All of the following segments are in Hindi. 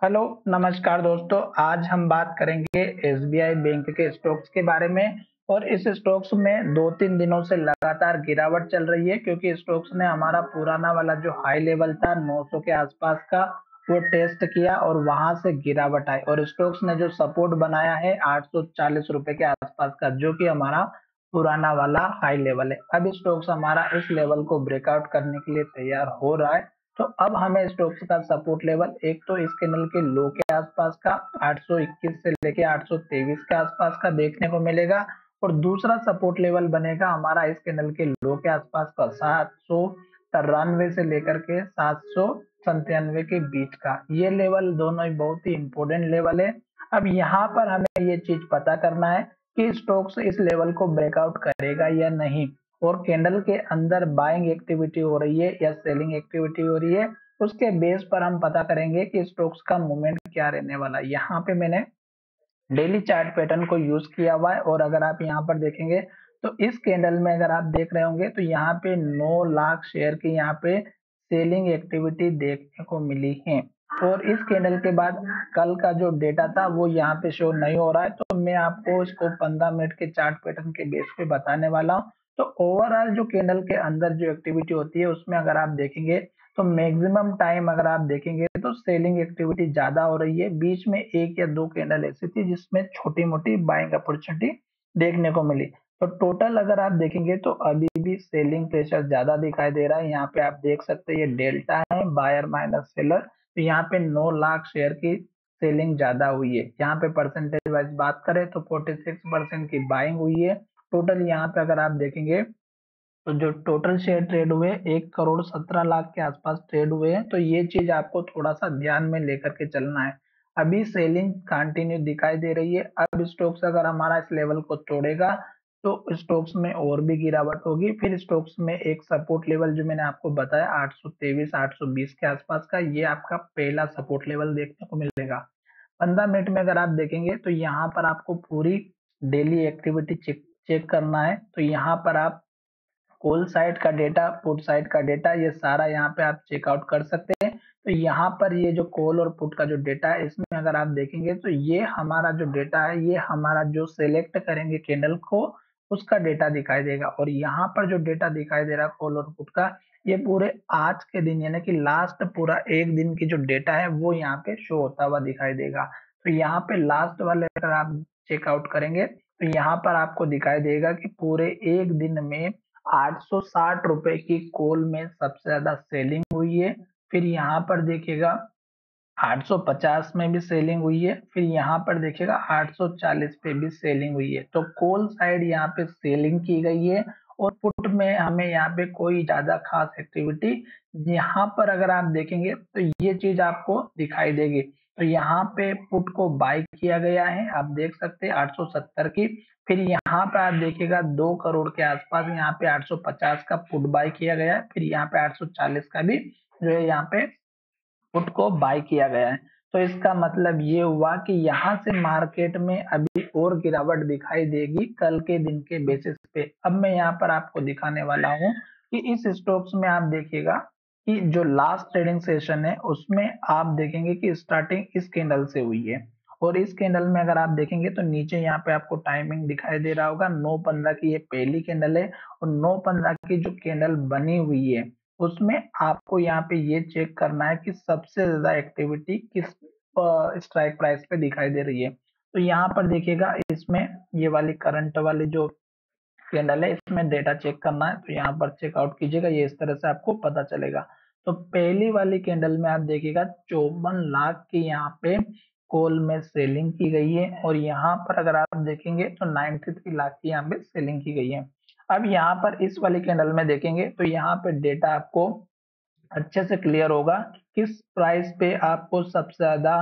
हेलो, नमस्कार दोस्तों। आज हम बात करेंगे एसबीआई बैंक के स्टॉक्स के बारे में। और इस स्टॉक्स में 2-3 दिनों से लगातार गिरावट चल रही है, क्योंकि स्टॉक्स ने हमारा पुराना वाला जो हाई लेवल था 900 के आसपास का, वो टेस्ट किया और वहां से गिरावट आई। और स्टॉक्स ने जो सपोर्ट बनाया है 840 रुपए के आसपास का, जो कि हमारा पुराना वाला हाई लेवल है। अब स्टॉक्स हमारा इस लेवल को ब्रेकआउट करने के लिए तैयार हो रहा है। तो अब हमें स्टॉक्स का सपोर्ट लेवल एक तो इस कैंडल के लो के आसपास का 821 से लेके 823 के आसपास का देखने को मिलेगा। और दूसरा सपोर्ट लेवल बनेगा हमारा इस कैंडल के लो के आसपास का 793 से लेकर के 797 के बीच का। ये लेवल दोनों ही बहुत ही इंपॉर्टेंट लेवल है। अब यहाँ पर हमें ये चीज पता करना है कि स्टॉक्स इस लेवल को ब्रेकआउट करेगा या नहीं, और कैंडल के अंदर बाइंग एक्टिविटी हो रही है या सेलिंग एक्टिविटी हो रही है। उसके बेस पर हम पता करेंगे कि स्टॉक्स का मूवमेंट क्या रहने वाला है। यहाँ पे मैंने डेली चार्ट पैटर्न को यूज किया हुआ है, और अगर आप यहाँ पर देखेंगे तो इस कैंडल में अगर आप देख रहे होंगे तो यहाँ पे 9 लाख शेयर की यहाँ पे सेलिंग एक्टिविटी देखने को मिली है। और इस कैंडल के बाद कल का जो डेटा था वो यहाँ पे शो नहीं हो रहा है, तो मैं आपको इसको 15 मिनट के चार्ट पैटर्न के बेस पे बताने वाला हूँ। तो ओवरऑल जो कैंडल के अंदर जो एक्टिविटी होती है उसमें अगर आप देखेंगे तो मैक्सिमम टाइम अगर आप देखेंगे तो सेलिंग एक्टिविटी ज्यादा हो रही है। बीच में एक या दो कैंडल ऐसी थी जिसमें छोटी मोटी बाइंग अपॉर्चुनिटी देखने को मिली। तो टोटल अगर आप देखेंगे तो अभी भी सेलिंग प्रेशर ज्यादा दिखाई दे रहा है। यहाँ पे आप देख सकते हैं ये डेल्टा है, बायर माइनस सेलर। तो यहाँ पे 9 लाख शेयर की सेलिंग ज्यादा हुई है। यहाँ पे परसेंटेज वाइज बात करें तो 46% की बाइंग हुई है। टोटल यहाँ पे अगर आप देखेंगे तो जो टोटल शेयर ट्रेड हुए 1,17 लाख के आसपास ट्रेड हुए हैं। तो ये चीज आपको थोड़ा सा ध्यान में लेकर के चलना है। अभी सेलिंग कंटिन्यू दिखाई दे रही है। अब स्टॉक्स अगर हमारा इस लेवल को तोड़ेगा तो स्टॉक्स में और भी गिरावट होगी। फिर स्टॉक्स में एक सपोर्ट लेवल जो मैंने आपको बताया 823 820 के आसपास का, ये आपका पहला सपोर्ट लेवल देखने को मिलेगा। 15 मिनट में अगर आप देखेंगे तो यहाँ पर आपको पूरी डेली एक्टिविटी चेक चेक करना है। तो यहाँ पर आप कॉल साइड का डेटा, पुट साइड का डेटा, ये सारा यहाँ पे आप चेकआउट कर सकते हैं। तो यहाँ पर ये जो कॉल और पुट का जो डेटा है इसमें अगर आप देखेंगे तो ये हमारा जो डेटा है, ये हमारा जो सिलेक्ट करेंगे कैंडल को उसका डेटा दिखाई देगा। और यहाँ पर जो डेटा दिखाई दे रहा है कॉल और पुट का, ये पूरे आज के दिन यानी कि लास्ट पूरा एक दिन की जो डेटा है वो यहाँ पे शो होता हुआ दिखाई देगा। तो यहाँ पे लास्ट वाले अगर आप चेकआउट करेंगे तो यहाँ पर आपको दिखाई देगा कि पूरे एक दिन में 860 रुपए की कॉल में सबसे ज्यादा सेलिंग हुई है। फिर यहाँ पर देखिएगा 850 में भी सेलिंग हुई है। फिर यहाँ पर देखिएगा 840 पे भी सेलिंग हुई है। तो कॉल साइड यहाँ पे सेलिंग की गई है, और पुट में हमें यहाँ पे कोई ज्यादा खास एक्टिविटी यहाँ पर अगर आप देखेंगे तो ये चीज आपको दिखाई देगी। तो यहाँ पे पुट को बाय किया गया है, आप देख सकते हैं 870 की। फिर यहाँ पे आप देखिएगा 2 करोड़ के आसपास यहाँ पे 850 का पुट बाय किया गया है। फिर यहाँ पे 840 का भी जो है यहाँ पे पुट को बाय किया गया है। तो इसका मतलब ये हुआ कि यहाँ से मार्केट में अभी और गिरावट दिखाई देगी कल के दिन के बेसिस पे। अब मैं यहाँ पर आपको दिखाने वाला हूँ कि इस स्टॉक्स में आप देखिएगा कि जो लास्ट ट्रेडिंग सेशन है उसमें आप देखेंगे कि स्टार्टिंग इस कैंडल से हुई है। और इस कैंडल में अगर आप देखेंगे तो नीचे यहाँ पे आपको टाइमिंग दिखाई दे रहा होगा। 9:15 की ये पहली कैंडल है, और 9:15 की जो कैंडल बनी हुई है उसमें आपको यहाँ पे ये चेक करना है कि सबसे ज्यादा एक्टिविटी किस स्ट्राइक प्राइस पे दिखाई दे रही है। तो यहाँ पर देखिएगा इसमें ये वाली करंट वाली जो कैंडल है इसमें डेटा चेक करना है। तो यहाँ पर चेकआउट कीजिएगा, ये इस तरह से आपको पता चलेगा। तो पहली वाली कैंडल में आप देखिएगा 54 लाख की यहाँ पे कॉल में सेलिंग की गई है। और यहाँ पर अगर आप देखेंगे तो 93 लाख की यहाँ पे सेलिंग की गई है। अब यहाँ पर इस वाली कैंडल में देखेंगे तो यहाँ पे डेटा आपको अच्छे से क्लियर होगा कि किस प्राइस पे आपको सबसे ज्यादा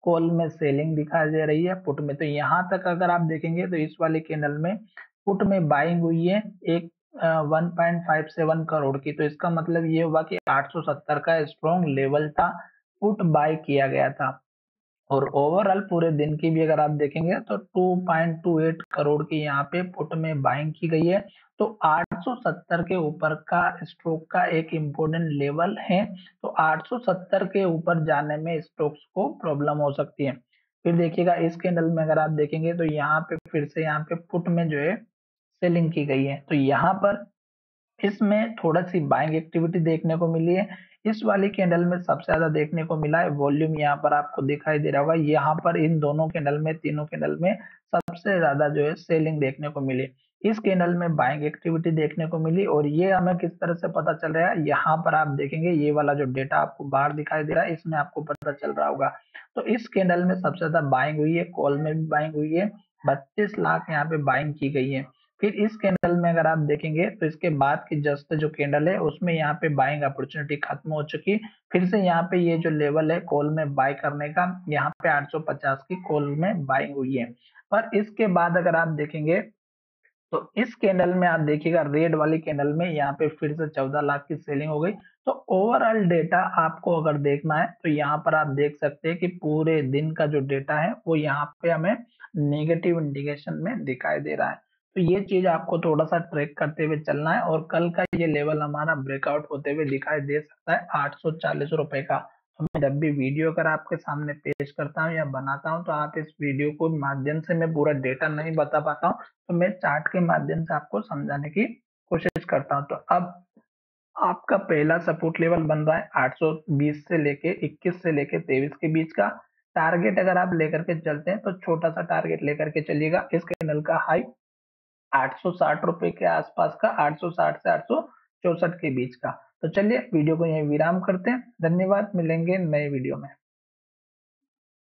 कॉल में सेलिंग दिखाई दे रही है पुट में। तो यहाँ तक अगर आप देखेंगे तो इस वाले कैंडल में पुट में बाइंग हुई है एक 1.57 करोड़ की। तो इसका मतलब ये हुआ कि 870 का स्ट्रॉन्ग लेवल था, पुट बाय किया गया था। और ओवरऑल पूरे दिन की भी अगर आप देखेंगे तो 2.28 करोड़ की यहाँ पे पुट में बाइंग की गई है। तो 870 के ऊपर का स्टॉक का एक इम्पोर्टेंट लेवल है, तो 870 के ऊपर जाने में स्टॉक्स को प्रॉब्लम हो सकती है। फिर देखिएगा इस कैंडल में अगर आप देखेंगे तो यहाँ पे फिर से यहाँ पे पुट में जो है सेलिंग की गई है, तो यहाँ पर इसमें थोड़ा-सी बाइंग एक्टिविटी देखने को मिली है। इस वाली कैंडल में सबसे ज़्यादा देखने को मिला है वॉल्यूम, यहाँ पर आपको दिखाई दे रहा होगा। यहाँ पर इन दोनों कैंडल में, तीनों कैंडल में सबसे ज़्यादा जो है सेलिंग देखने को मिली। इस कैंडल में बाइंग एक्टिविटी देखने को मिली और ये हमें किस तरह से पता चल रहा है, यहाँ पर आप देखेंगे ये वाला जो डेटा आपको बाहर दिखाई दे रहा है, इसमें आपको पता चल रहा होगा। तो इस कैंडल में सबसे ज़्यादा बाइंग हुई है, कॉल में भी बाइंग हुई है, 32 लाख यहाँ पे बाइंग की गई है। फिर इस कैंडल में अगर आप देखेंगे तो इसके बाद की जस्ट जो कैंडल है उसमें यहाँ पे बाइंग अपॉर्चुनिटी खत्म हो चुकी। फिर से यहाँ पे ये जो लेवल है कॉल में बाय करने का, यहाँ पे 850 की कॉल में बाइंग हुई है। और इसके बाद अगर आप देखेंगे तो इस कैंडल में आप देखिएगा रेड वाली कैंडल में यहाँ पे फिर से 14 लाख की सेलिंग हो गई। तो ओवरऑल डेटा आपको अगर देखना है तो यहाँ पर आप देख सकते हैं कि पूरे दिन का जो डेटा है वो यहाँ पे हमें नेगेटिव इंडिकेशन में दिखाई दे रहा है। तो ये चीज आपको थोड़ा सा ट्रैक करते हुए चलना है और कल का ये लेवल हमारा ब्रेकआउट होते हुए दिखाई दे सकता है 840 रुपए का। तो मैं जब भी वीडियो अगर आपके सामने पेश करता हूँ या बनाता हूँ तो आप इस वीडियो को माध्यम से, मैं पूरा डेटा नहीं बता पाता हूँ, तो मैं चार्ट के माध्यम से आपको समझाने की कोशिश करता हूँ। तो अब आपका पहला सपोर्ट लेवल बन रहा है 820 से लेके 21 से लेके 23 के बीच का। टारगेट अगर आप लेकर के चलते हैं तो छोटा सा टारगेट लेकर के चलिएगा। इस कैंडल का हाई 860 रुपए के आसपास का, 860 से 864 के बीच का। तो चलिए वीडियो को यहीं विराम करते हैं। धन्यवाद, मिलेंगे नए वीडियो में।